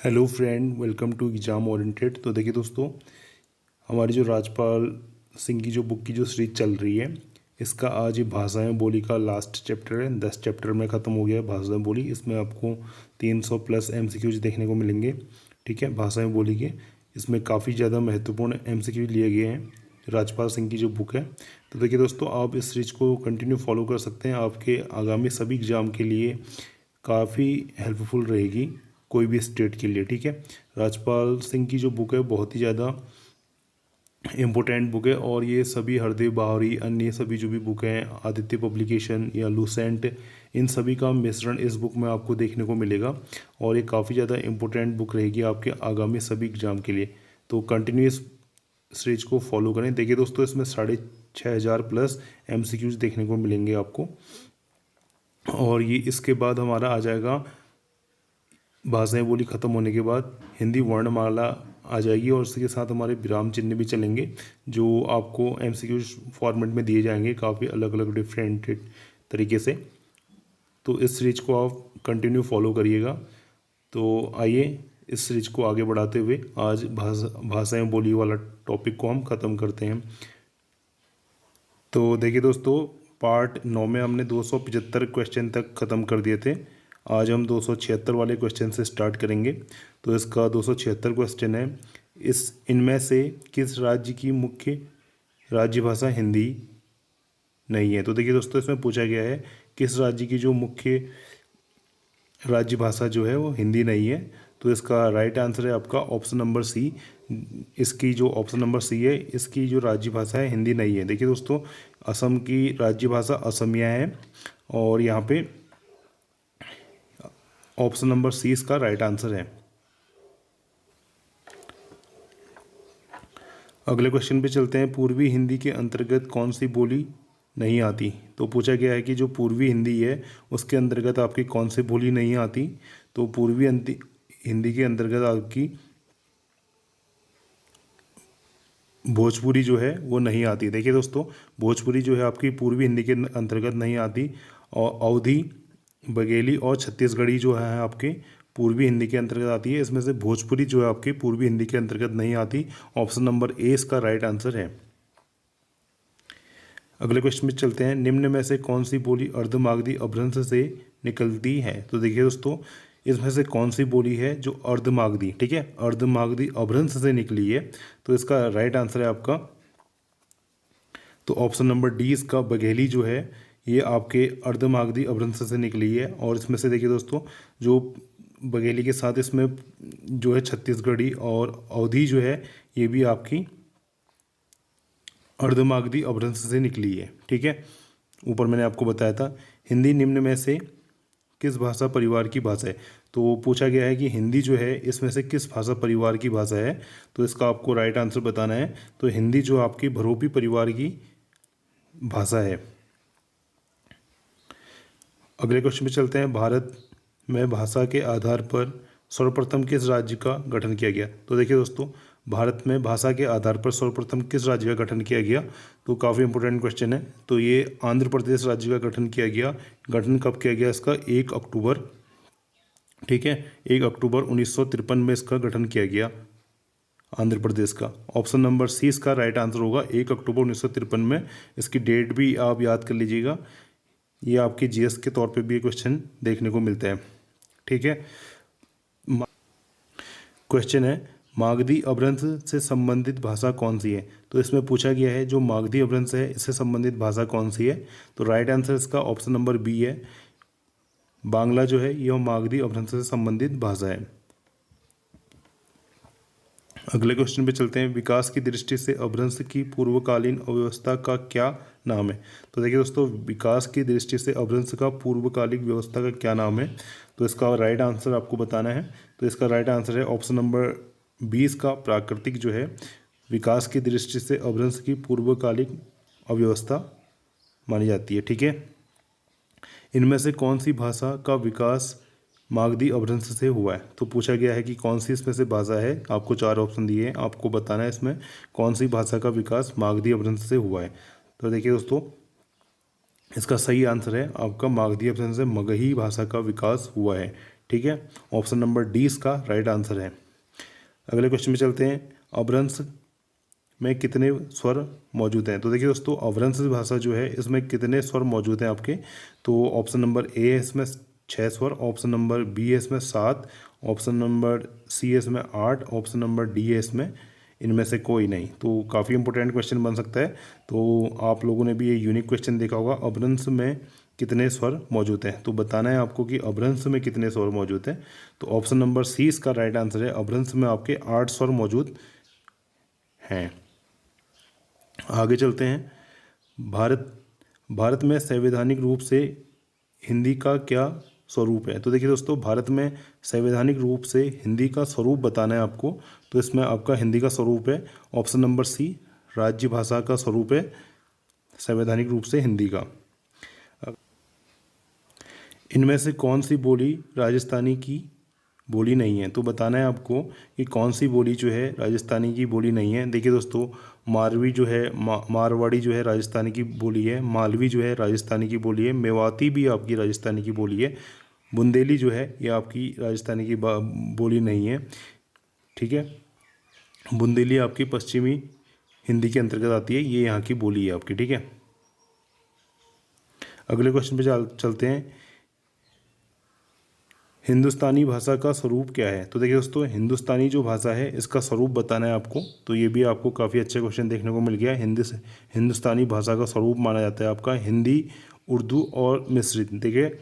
Hello friend, welcome to exam oriented. तो देखिए दोस्तों, हमारी जो राजपाल सिंह की जो बुक की जो सीरीज चल रही है, इसका आज ये भाषाएं बोली का लास्ट चैप्टर है। 10 चैप्टर में ख़त्म हो गया है भाषाएं बोली। इसमें आपको 300 प्लस MCQs देखने को मिलेंगे। ठीक है, भाषाएं बोली के इसमें काफ़ी ज़्यादा महत्वपूर्ण MCQ लिए गए हैं राजपाल सिंह की जो बुक है। तो देखिए दोस्तों, आप इस सीरीज को कंटिन्यू फॉलो कर सकते हैं। आपके आगामी सभी एग्ज़ाम के लिए काफ़ी हेल्पफुल रहेगी, कोई भी स्टेट के लिए। ठीक है, राजपाल सिंह की जो बुक है बहुत ही ज़्यादा इम्पोर्टेंट बुक है, और ये सभी हरदेव बाहरी अन्य सभी जो भी बुक हैं, आदित्य पब्लिकेशन या लूसेंट, इन सभी का मिश्रण इस बुक में आपको देखने को मिलेगा। और ये काफ़ी ज़्यादा इम्पोर्टेंट बुक रहेगी आपके आगामी सभी एग्जाम के लिए। तो कंटिन्यू इस सीरीज को फॉलो करें। देखिए दोस्तों, इसमें 6,500 प्लस MCQs देखने को मिलेंगे आपको। और ये इसके बाद हमारा आ जाएगा, भाषाएं बोली ख़त्म होने के बाद हिंदी वर्णमाला आ जाएगी, और उसके साथ हमारे विराम चिन्ह भी चलेंगे जो आपको MCQ फॉर्मेट में दिए जाएंगे काफ़ी अलग अलग डिफरेंट तरीके से। तो इस सीरीज को आप कंटिन्यू फॉलो करिएगा। तो आइए इस सीरीज को आगे बढ़ाते हुए आज भाषाएं बोली वाला टॉपिक को हम ख़त्म करते हैं। तो देखिए दोस्तों, पार्ट 9 में हमने 275 क्वेश्चन तक ख़त्म कर दिए थे। आज हम 276 वाले क्वेश्चन से स्टार्ट करेंगे। तो इसका 276 क्वेश्चन है, इनमें से किस राज्य की मुख्य राज्य भाषा हिंदी नहीं है। तो देखिए दोस्तों, इसमें पूछा गया है किस राज्य की जो मुख्य राज्य भाषा जो है वो हिंदी नहीं है। तो इसका राइट आंसर है आपका ऑप्शन नंबर सी। इसकी जो ऑप्शन नंबर सी है, इसकी जो राज्य भाषा है हिंदी नहीं है। देखिए दोस्तों, असम की राज्य भाषा असमिया है, और यहाँ पे ऑप्शन नंबर सी इसका राइट आंसर है। अगले क्वेश्चन पे चलते हैं। पूर्वी हिंदी के अंतर्गत कौन सी बोली नहीं आती। तो पूछा गया है कि जो पूर्वी हिंदी है उसके अंतर्गत आपकी कौन सी बोली नहीं आती। तो पूर्वी हिंदी के अंतर्गत आपकी भोजपुरी जो है वो नहीं आती। देखिए दोस्तों, भोजपुरी जो है आपकी पूर्वी हिंदी के अंतर्गत नहीं आती, और अवधी, बघेली और छत्तीसगढ़ी जो है आपके पूर्वी हिंदी के अंतर्गत आती है। इसमें से भोजपुरी जो है आपकी पूर्वी हिंदी के अंतर्गत नहीं आती। ऑप्शन नंबर ए इसका राइट आंसर है। अगले क्वेश्चन में चलते हैं। निम्न में से कौन सी बोली अर्धमागधी अपभ्रंश से निकलती है। तो देखिए दोस्तों, इसमें से कौन सी बोली है जो अर्धमागधी, ठीक है, अर्धमागधी अपभ्रंश से निकली है। तो इसका राइट आंसर है आपका, तो ऑप्शन नंबर डी इसका बघेली जो है ये आपके अर्धमागधी अपभ्रंश से निकली है। और इसमें से देखिए दोस्तों, जो बघेली के साथ इसमें जो है छत्तीसगढ़ी और अवधी जो है ये भी आपकी अर्धमागधी अपभ्रंश से निकली है। ठीक है, ऊपर मैंने आपको बताया था। हिंदी निम्न में से किस भाषा परिवार की भाषा है। तो पूछा गया है कि हिंदी जो है इसमें से किस भाषा परिवार की भाषा है। तो इसका आपको राइट आंसर बताना है। तो हिंदी जो आपकी भरोपी परिवार की भाषा है। अगले क्वेश्चन पे चलते हैं। भारत में भाषा के आधार पर सर्वप्रथम किस राज्य का गठन किया गया। तो देखिए दोस्तों, भारत में भाषा के आधार पर सर्वप्रथम किस राज्य का गठन किया गया। तो काफ़ी इंपॉर्टेंट क्वेश्चन है। तो ये आंध्र प्रदेश राज्य का गठन किया गया। गठन कब किया गया इसका, 1 अक्टूबर, ठीक है, 1 अक्टूबर 1953 में इसका गठन किया गया आंध्र प्रदेश का। ऑप्शन नंबर सी इसका राइट आंसर होगा, 1 अक्टूबर 1953 में। इसकी डेट भी आप याद कर लीजिएगा, ये आपके GS के तौर पे भी क्वेश्चन देखने को मिलता है। ठीक है, क्वेश्चन है मागधी अपभ्रंश से संबंधित भाषा कौन सी है। तो इसमें पूछा गया है जो मागधी अपभ्रंश है इससे संबंधित भाषा कौन सी है। तो राइट आंसर इसका ऑप्शन नंबर बी है, बांग्ला जो है यह मागधी अपभ्रंश से संबंधित भाषा है। अगले क्वेश्चन पे चलते हैं। विकास की दृष्टि से अपभ्रंश की पूर्वकालीन अव्यवस्था का क्या नाम है। तो देखिए दोस्तों, विकास की दृष्टि से अपभ्रंश का पूर्वकालिक व्यवस्था का क्या नाम है। तो इसका राइट आंसर आपको बताना है। तो इसका राइट आंसर है ऑप्शन नंबर 20 का प्राकृतिक जो है विकास की दृष्टि से अपभ्रंश की पूर्वकालिक अव्यवस्था मानी जाती है। ठीक है, इनमें से कौन सी भाषा का विकास मागधी अपभ्रंश से हुआ है। तो पूछा गया है कि कौन सी इसमें से भाषा है। आपको 4 ऑप्शन दिए हैं, आपको बताना है इसमें कौन सी भाषा का विकास मागधी अपभ्रंश से हुआ है। तो देखिए दोस्तों, इसका सही आंसर है आपका मागधी अपभ्रंश से मगही भाषा का विकास हुआ है। ठीक है, ऑप्शन नंबर डी इसका राइट आंसर है। अगले क्वेश्चन में चलते हैं। अभ्रंश में कितने स्वर मौजूद हैं? तो देखिए दोस्तों, अभ्रंश भाषा जो है इसमें कितने स्वर मौजूद हैं आपके? तो ऑप्शन नंबर ए है इसमें 6 स्वर, ऑप्शन नंबर बी है इसमें 7, ऑप्शन नंबर सी है इसमें 8, ऑप्शन नंबर डी है इसमें इनमें से कोई नहीं। तो काफ़ी इंपॉर्टेंट क्वेश्चन बन सकता है। तो आप लोगों ने भी ये यूनिक क्वेश्चन देखा होगा, अभ्रंश में कितने स्वर मौजूद हैं। तो बताना है आपको कि अभ्रंश में कितने स्वर मौजूद हैं। तो ऑप्शन नंबर सी इसका राइट आंसर है। अभ्रंश में आपके 8 स्वर मौजूद हैं। आगे चलते हैं। भारत भारत में संवैधानिक रूप से हिंदी का क्या स्वरूप है? तो देखिए दोस्तों, भारत में संवैधानिक रूप से हिंदी का स्वरूप बताना है आपको। तो इसमें आपका हिंदी का स्वरूप है ऑप्शन नंबर सी, राज्य भाषा का स्वरूप है संवैधानिक रूप से हिंदी का। इनमें से कौन सी बोली राजस्थानी की बोली नहीं है? तो बताना है आपको कि कौन सी बोली जो है राजस्थानी की बोली नहीं है। देखिए दोस्तों, मारवी जो है मारवाड़ी जो है राजस्थानी की बोली है, मालवी जो है राजस्थानी की बोली है, मेवाती भी आपकी राजस्थानी की बोली है, बुंदेली जो है ये आपकी राजस्थानी की बोली नहीं है। ठीक है, बुंदेली आपकी पश्चिमी हिंदी के अंतर्गत आती है, ये यहाँ की बोली है आपकी। ठीक है, अगले क्वेश्चन पे चलते हैं। हिंदुस्तानी भाषा का स्वरूप क्या है? तो देखिए दोस्तों, हिंदुस्तानी जो भाषा है इसका स्वरूप बताना है आपको। तो ये भी आपको काफ़ी अच्छा क्वेश्चन देखने को मिल गया। हिंदुस्तानी भाषा का स्वरूप माना जाता है आपका हिंदी, उर्दू और मिश्रित। देखिए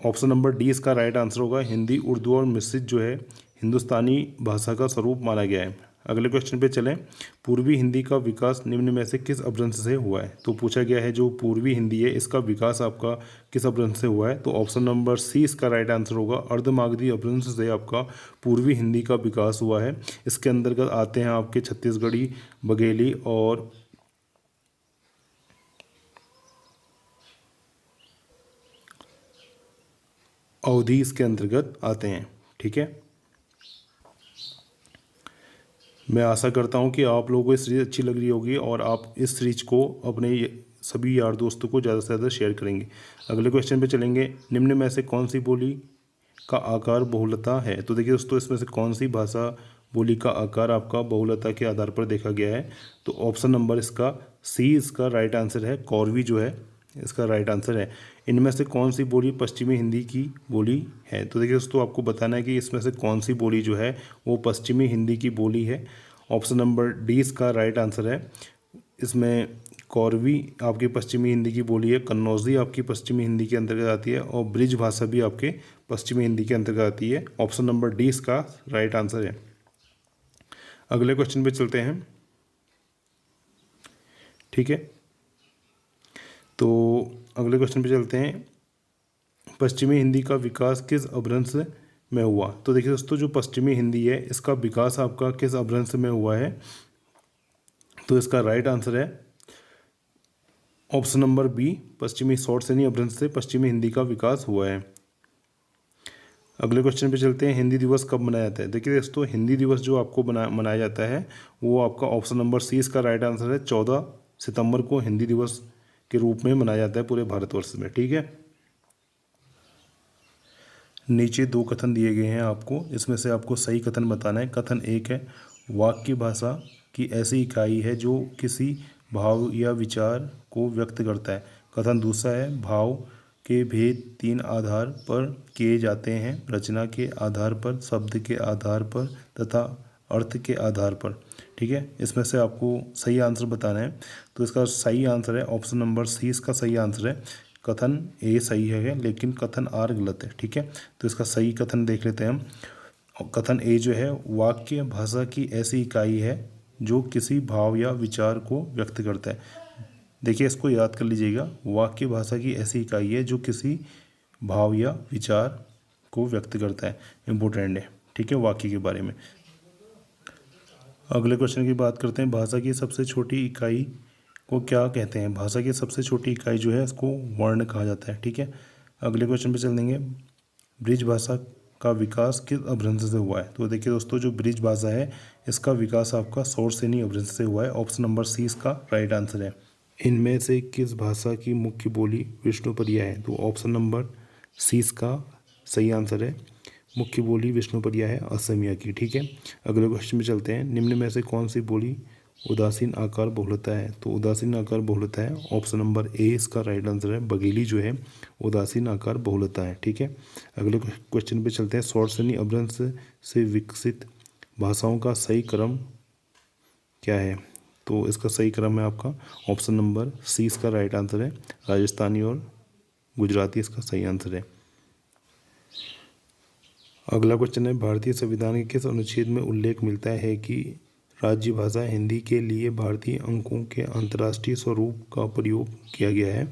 ऑप्शन नंबर डी इसका राइट आंसर होगा। हिंदी, उर्दू और मिश्रित जो है हिंदुस्तानी भाषा का स्वरूप माना गया है। अगले क्वेश्चन पे चलें। पूर्वी हिंदी का विकास निम्न में से किस अपभ्रंश से हुआ है? तो पूछा गया है जो पूर्वी हिंदी है इसका विकास आपका किस अपभ्रंश से हुआ है? तो ऑप्शन नंबर सी इसका राइट आंसर होगा। अर्धमागधी अपभ्रंश से आपका पूर्वी हिंदी का विकास हुआ है। इसके अंतर्गत आते हैं आपके छत्तीसगढ़ी, बघेली और अवधी इसके अंतर्गत आते हैं। ठीक है, मैं आशा करता हूँ कि आप लोगों को ये सीरीज़ अच्छी लग रही होगी और आप इस सीरीज को अपने सभी यार दोस्तों को ज़्यादा से ज़्यादा शेयर करेंगे। अगले क्वेश्चन पे चलेंगे। निम्न में से कौन सी बोली का आकार बहुलता है? तो देखिए दोस्तों, इसमें से कौन सी भाषा बोली का आकार आपका बहुलता के आधार पर देखा गया है? तो ऑप्शन नंबर इसका सी इसका राइट आंसर है। कौरवी जो है इसका राइट आंसर है। इनमें से कौन सी बोली पश्चिमी हिंदी की बोली है? तो देखिए दोस्तों, आपको बताना है कि इसमें से कौन सी बोली जो है वो पश्चिमी हिंदी की बोली है। ऑप्शन नंबर डी इसका राइट आंसर है। इसमें कौरवी आपकी पश्चिमी हिंदी की बोली है, कन्नौजी आपकी पश्चिमी हिंदी के अंतर्गत आती है और ब्रिज भाषा भी आपके पश्चिमी हिंदी के अंतर्गत आती है। ऑप्शन नंबर डी इसका राइट आंसर है। अगले क्वेश्चन पे चलते हैं। ठीक है, तो अगले क्वेश्चन पे चलते हैं। पश्चिमी हिंदी का विकास किस अपभ्रंश में हुआ? तो देखिए दोस्तों, जो पश्चिमी हिंदी है इसका विकास आपका किस अपभ्रंश में हुआ है? तो इसका राइट आंसर है ऑप्शन नंबर बी, पश्चिमी शॉर्टसेनी अपभ्रंश से पश्चिमी हिंदी का विकास हुआ है। अगले क्वेश्चन पे चलते हैं। हिंदी दिवस कब मनाया जाता है? देखिए दोस्तों, हिंदी दिवस जो आपको मनाया जाता है वो आपका ऑप्शन नंबर सी इसका राइट आंसर है। 14 सितंबर को हिंदी दिवस के रूप में मनाया जाता है पूरे भारतवर्ष में। ठीक है, नीचे 2 कथन दिए गए हैं आपको, इसमें से आपको सही कथन बताना है। कथन 1 है वाक्य भाषा की ऐसी इकाई है जो किसी भाव या विचार को व्यक्त करता है। कथन दूसरा है भाव के भेद 3 आधार पर किए जाते हैं, रचना के आधार पर, शब्द के आधार पर तथा अर्थ के आधार पर। ठीक है, इसमें से आपको सही आंसर बताना है। तो इसका सही आंसर है ऑप्शन नंबर सी इसका सही आंसर है। कथन ए सही है लेकिन कथन आर गलत है। ठीक है, तो इसका सही कथन देख लेते हैं हम। कथन ए जो है वाक्य भाषा की ऐसी इकाई है जो किसी भाव या विचार को व्यक्त करता है। देखिए, इसको याद कर लीजिएगा, वाक्य भाषा की ऐसी इकाई है जो किसी भाव या विचार को व्यक्त करता है। इम्पोर्टेंट है। ठीक है, वाक्य के बारे में। अगले क्वेश्चन की बात करते हैं। भाषा की सबसे छोटी इकाई को क्या कहते हैं? भाषा की सबसे छोटी इकाई जो है इसको वर्ण कहा जाता है। ठीक है, अगले क्वेश्चन पे चल देंगे। ब्रिज भाषा का विकास किस अपभ्रंश से हुआ है? तो देखिए दोस्तों, जो ब्रिज भाषा है इसका विकास आपका शॉर्टसेनी अपभ्रंश से हुआ है। ऑप्शन नंबर सी इसका राइट आंसर है। इनमें से किस भाषा की मुख्य बोली विष्णुप्रिया है? तो ऑप्शन नंबर सी इसका सही आंसर है। मुख्य बोली विष्णुप्रिया है असमिया की। ठीक है, अगले क्वेश्चन में चलते हैं। निम्न में से कौन सी बोली उदासीन आकार बहुलता है? तो उदासीन आकार बहुलता है ऑप्शन नंबर ए इसका राइट आंसर है। बघेली जो है उदासीन आकार बहुलता है। ठीक है, अगले क्वेश्चन पे चलते हैं। शॉर्टसनी अपभ्रंश से विकसित भाषाओं का सही क्रम क्या है? तो इसका सही क्रम है आपका ऑप्शन नंबर सी इसका राइट आंसर है। राजस्थानी और गुजराती इसका सही आंसर है। अगला क्वेश्चन है, भारतीय संविधान के किस अनुच्छेद में उल्लेख मिलता है कि राज्य भाषा हिंदी के लिए भारतीय अंकों के अंतर्राष्ट्रीय स्वरूप का प्रयोग किया गया है?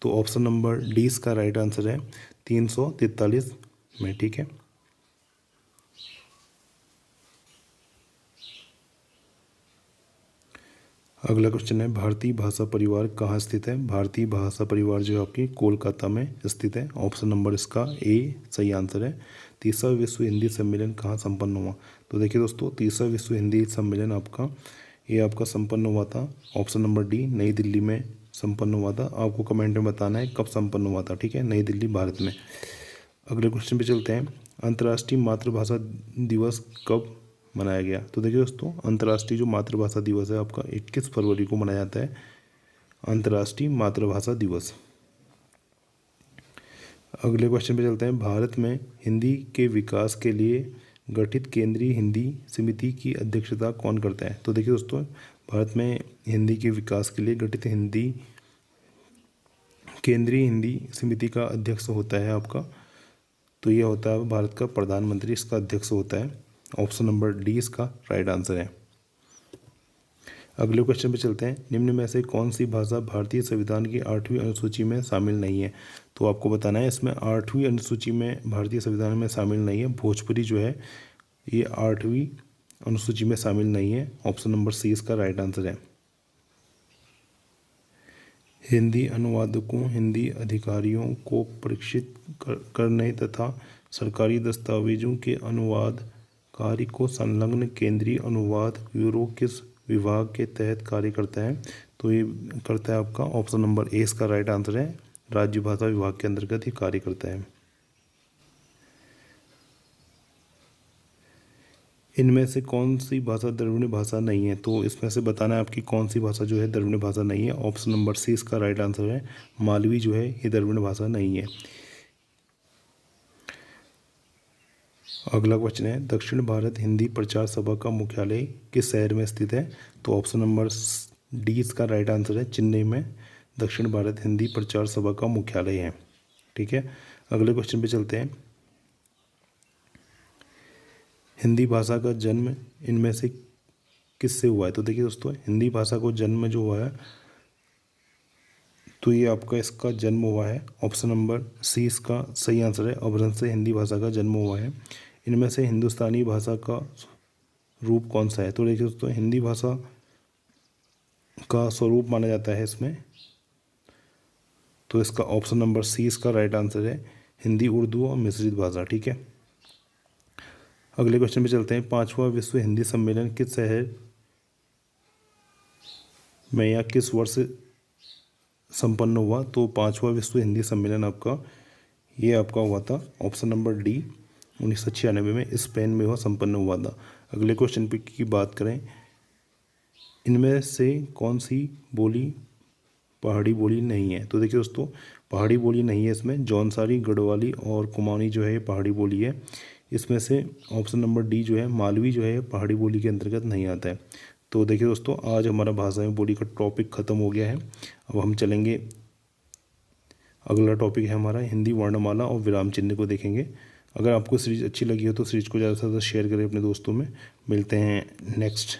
तो ऑप्शन नंबर डी इसका राइट आंसर है 343 में। ठीक है, अगला क्वेश्चन है, भारतीय भाषा परिवार कहाँ स्थित है? भारतीय भाषा परिवार जो है आपकी कोलकाता में स्थित है। ऑप्शन नंबर इसका ए सही आंसर है। तीसरा विश्व हिंदी सम्मेलन कहाँ संपन्न हुआ? तो देखिए दोस्तों, तीसरा विश्व हिंदी सम्मेलन आपका संपन्न हुआ था ऑप्शन नंबर डी नई दिल्ली में संपन्न हुआ था। आपको कमेंट में बताना है कब संपन्न हुआ था। ठीक है, नई दिल्ली भारत में। अगले क्वेश्चन पे चलते हैं। अंतर्राष्ट्रीय मातृभाषा दिवस कब मनाया गया? तो देखिए दोस्तों, अंतर्राष्ट्रीय जो मातृभाषा दिवस है आपका 21 फरवरी को मनाया जाता है अंतर्राष्ट्रीय मातृभाषा दिवस। अगले क्वेश्चन पे चलते हैं। भारत में हिंदी के विकास के लिए गठित केंद्रीय हिंदी समिति की अध्यक्षता कौन करता है? तो देखिए दोस्तों, भारत में हिंदी के विकास के लिए गठित केंद्रीय हिंदी समिति का अध्यक्ष होता है आपका, तो ये होता है भारत का प्रधानमंत्री इसका अध्यक्ष होता है। ऑप्शन नंबर डी इसका राइट आंसर है। अगले क्वेश्चन पे चलते हैं। निम्न में से कौन सी भाषा भारतीय संविधान की 8वीं अनुसूची में शामिल नहीं है? तो आपको बताना है इसमें 8वीं अनुसूची में भारतीय संविधान में शामिल नहीं है। भोजपुरी जो है ये 8वीं अनुसूची में शामिल नहीं है। ऑप्शन नंबर सी इसका राइट आंसर है। हिंदी अनुवादकों, हिंदी अधिकारियों को प्रशिक्षित करने तथा सरकारी दस्तावेजों के अनुवाद कार्य को संलग्न केंद्रीय अनुवाद ब्यूरो किस विभाग के तहत कार्य करता है? तो ये करता है आपका ऑप्शन नंबर ए इसका राइट आंसर है। राज्य भाषा विभाग के अंतर्गत ही कार्य करता है। इनमें से कौन सी भाषा द्रविड़ भाषा नहीं है? तो इसमें से बताना है आपकी कौन सी भाषा जो है द्रविड़ भाषा नहीं है। ऑप्शन नंबर सी इसका राइट आंसर है। मालवी जो है ये द्रविड़ भाषा नहीं है। अगला क्वेश्चन है, दक्षिण भारत हिंदी प्रचार सभा का मुख्यालय किस शहर में स्थित है? तो ऑप्शन नंबर डी इसका राइट आंसर है। चेन्नई में दक्षिण भारत हिंदी प्रचार सभा का मुख्यालय है। ठीक है, अगले क्वेश्चन पे चलते हैं। हिंदी भाषा का जन्म इनमें से किससे हुआ है? तो देखिए दोस्तों, हिंदी भाषा को जन्म जो हुआ है तो ये आपका इसका जन्म हुआ है ऑप्शन नंबर सी इसका सही आंसर है। अपभ्रंश से हिंदी भाषा का जन्म हुआ है। इनमें से हिंदुस्तानी भाषा का रूप कौन सा है? तो देखिए दोस्तों, हिंदी भाषा का स्वरूप माना जाता है इसमें, तो इसका ऑप्शन नंबर सी इसका राइट आंसर है। हिंदी, उर्दू और मिश्रित भाषा। ठीक है, अगले क्वेश्चन पे चलते हैं। 5वां विश्व हिंदी सम्मेलन किस शहर में या किस वर्ष संपन्न हुआ? तो 5वां विश्व हिंदी सम्मेलन आपका हुआ था ऑप्शन नंबर डी 1996 में स्पेन में वह संपन्न हुआ था। अगले क्वेश्चन पे की बात करें, इनमें से कौन सी बोली पहाड़ी बोली नहीं है? तो देखिए दोस्तों, पहाड़ी बोली नहीं है इसमें। जौनसारी, गढ़वाली और कुमाऊनी जो है ये पहाड़ी बोली है। इसमें से ऑप्शन नंबर डी जो है मालवी जो है पहाड़ी बोली के अंतर्गत नहीं आता है। तो देखिए दोस्तों, आज हमारा भाषा में बोली का टॉपिक ख़त्म हो गया है। अब हम चलेंगे, अगला टॉपिक है हमारा हिंदी वर्णमाला और विराम चिन्ह को देखेंगे। अगर आपको सीरीज अच्छी लगी हो तो सीरीज को ज़्यादा से ज़्यादा शेयर करें अपने दोस्तों में। मिलते हैं नेक्स्ट